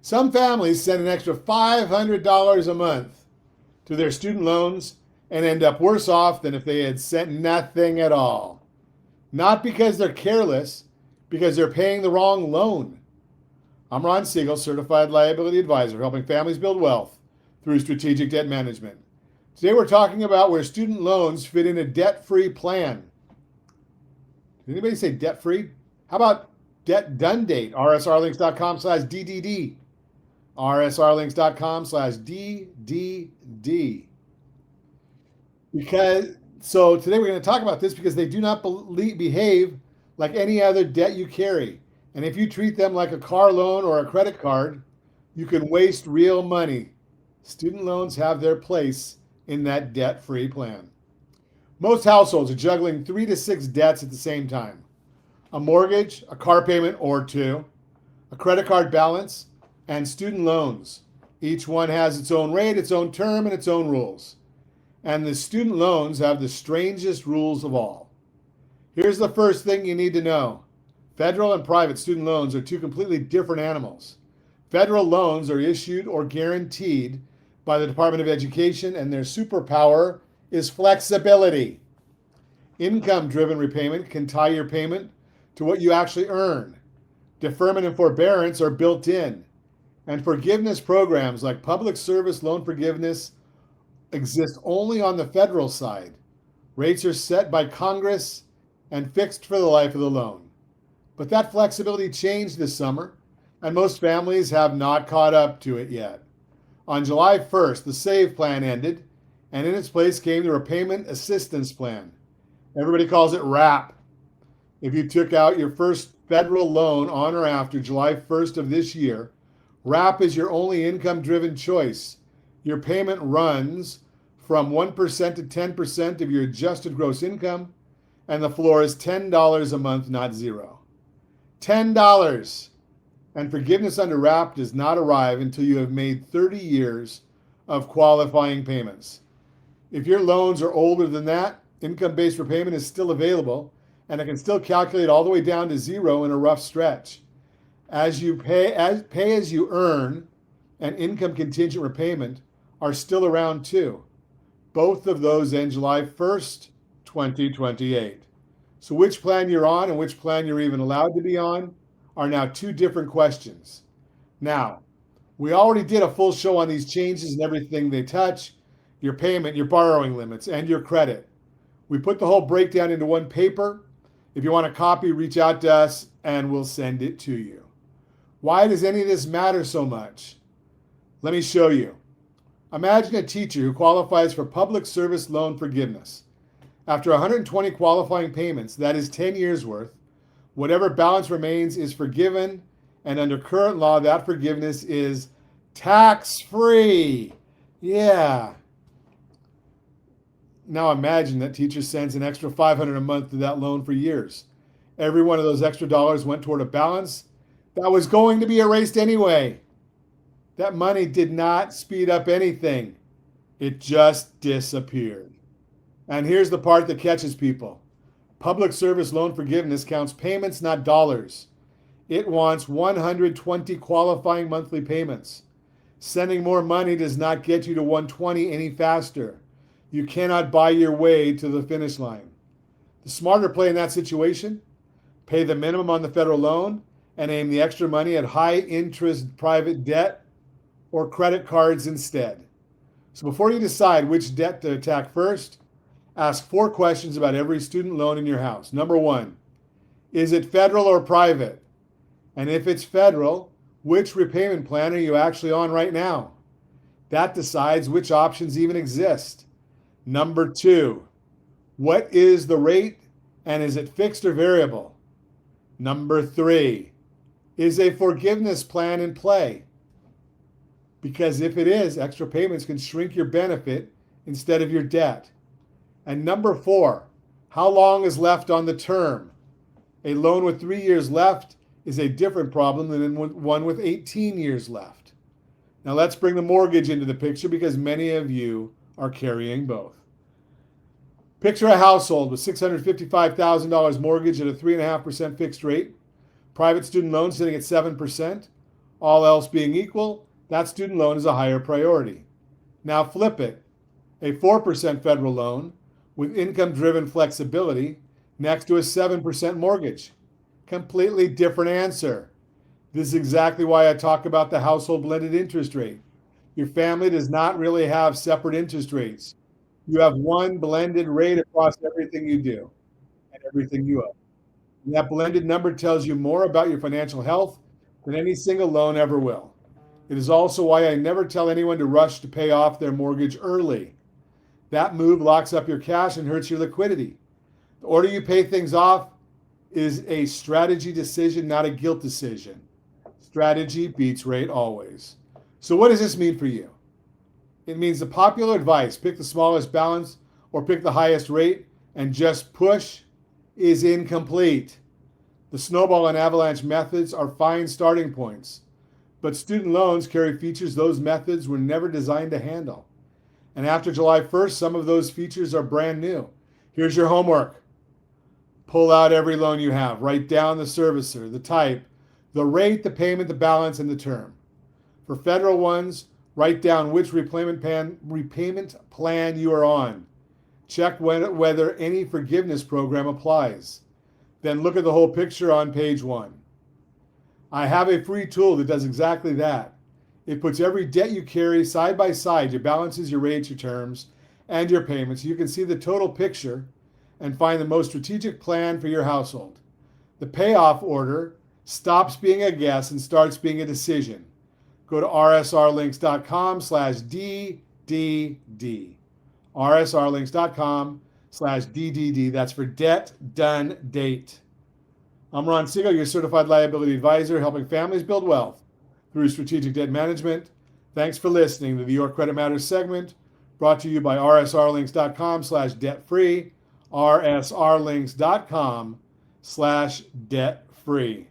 Some families send an extra $500 a month to their student loans and end up worse off than if they had sent nothing at all. Not because they're careless, because they're paying the wrong loan. I'm Ron Siegel, Certified Liability Advisor, helping families build wealth through strategic debt management. Today we're talking about where student loans fit in a debt-free plan. Did anybody say debt-free? How about debt done date? rsrlinks.com/DDD. rsrlinks.com/DDD. So today we're going to talk about this because they do not behave like any other debt you carry. And if you treat them like a car loan or a credit card, you can waste real money. Student loans have their place in that debt-free plan. Most households are juggling 3 to 6 debts at the same time. A mortgage, a car payment or two, a credit card balance, and student loans. Each one has its own rate, its own term, and its own rules. And the student loans have the strangest rules of all. Here's the first thing you need to know. Federal and private student loans are two completely different animals. Federal loans are issued or guaranteed by the Department of Education, and their superpower is flexibility. Income-driven repayment can tie your payment to what you actually earn. Deferment and forbearance are built in. And forgiveness programs like public service loan forgiveness exist only on the federal side. Rates are set by Congress and fixed for the life of the loan. But that flexibility changed this summer, and most families have not caught up to it yet. On July 1st, the SAVE plan ended, and in its place came the Repayment Assistance Plan. Everybody calls it RAP. If you took out your first federal loan on or after July 1st of this year, RAP is your only income-driven choice. Your payment runs from 1% to 10% of your adjusted gross income, and the floor is $10 a month, not zero. $10. And forgiveness under RAP does not arrive until you have made 30 years of qualifying payments. If your loans are older than that, income-based repayment is still available, and it can still calculate all the way down to zero in a rough stretch. As you pay as you earn and income contingent repayment are still around too. Both of those end July 1st, 2028. So which plan you're on and which plan you're even allowed to be on are now two different questions. Now, we already did a full show on these changes and everything they touch, your payment, your borrowing limits, and your credit. We put the whole breakdown into one paper. If you want a copy, reach out to us and we'll send it to you. Why does any of this matter so much? Let me show you. Imagine a teacher who qualifies for public service loan forgiveness. After 120 qualifying payments, that is 10 years worth, whatever balance remains is forgiven, and under current law, that forgiveness is tax-free. Yeah. Now imagine that teacher sends an extra $500 a month to that loan for years. Every one of those extra dollars went toward a balance that was going to be erased anyway. That money did not speed up anything. It just disappeared. And here's the part that catches people. Public service loan forgiveness counts payments, not dollars. It wants 120 qualifying monthly payments. Sending more money does not get you to 120 any faster. You cannot buy your way to the finish line. The smarter play in that situation, pay the minimum on the federal loan and aim the extra money at high interest private debt or credit cards instead. So before you decide which debt to attack first, ask 4 questions about every student loan in your house. Number 1, is it federal or private? And if it's federal, which repayment plan are you actually on right now? That decides which options even exist. Number 2, what is the rate and is it fixed or variable? Number 3, is a forgiveness plan in play? Because if it is, extra payments can shrink your benefit instead of your debt. And number 4, how long is left on the term? A loan with 3 years left is a different problem than one with 18 years left. Now let's bring the mortgage into the picture because many of you are carrying both. Picture a household with $655,000 mortgage at a 3.5% fixed rate, private student loan sitting at 7%, All else being equal, that student loan is a higher priority. Now flip it. A 4% federal loan with income-driven flexibility next to a 7% mortgage. Completely different answer. This is exactly why I talk about the household blended interest rate. Your family does not really have separate interest rates. You have one blended rate across everything you do and everything you owe. And that blended number tells you more about your financial health than any single loan ever will. It is also why I never tell anyone to rush to pay off their mortgage early. That move locks up your cash and hurts your liquidity. The order you pay things off is a strategy decision, not a guilt decision. Strategy beats rate always. So, what does this mean for you? It means the popular advice, pick the smallest balance or pick the highest rate and just push, is incomplete. The snowball and avalanche methods are fine starting points, but student loans carry features those methods were never designed to handle. And after July 1st, some of those features are brand new. Here's your homework. Pull out every loan you have. Write down the servicer, the type, the rate, the payment, the balance, and the term. For federal ones, write down which repayment plan you are on. Check whether any forgiveness program applies. Then look at the whole picture on page 1. I have a free tool that does exactly that. It puts every debt you carry side by side, your balances, your rates, your terms, and your payments. You can see the total picture and find the most strategic plan for your household. The payoff order stops being a guess and starts being a decision. Go to rsrlinks.com/DDD. rsrlinks.com/DDD. That's for debt done date. I'm Ron Siegel, your certified liability advisor, helping families build wealth through strategic debt management. Thanks for listening to the Your Credit Matters segment, brought to you by rsrlinks.com/debt-free, rsrlinks.com/debt-free.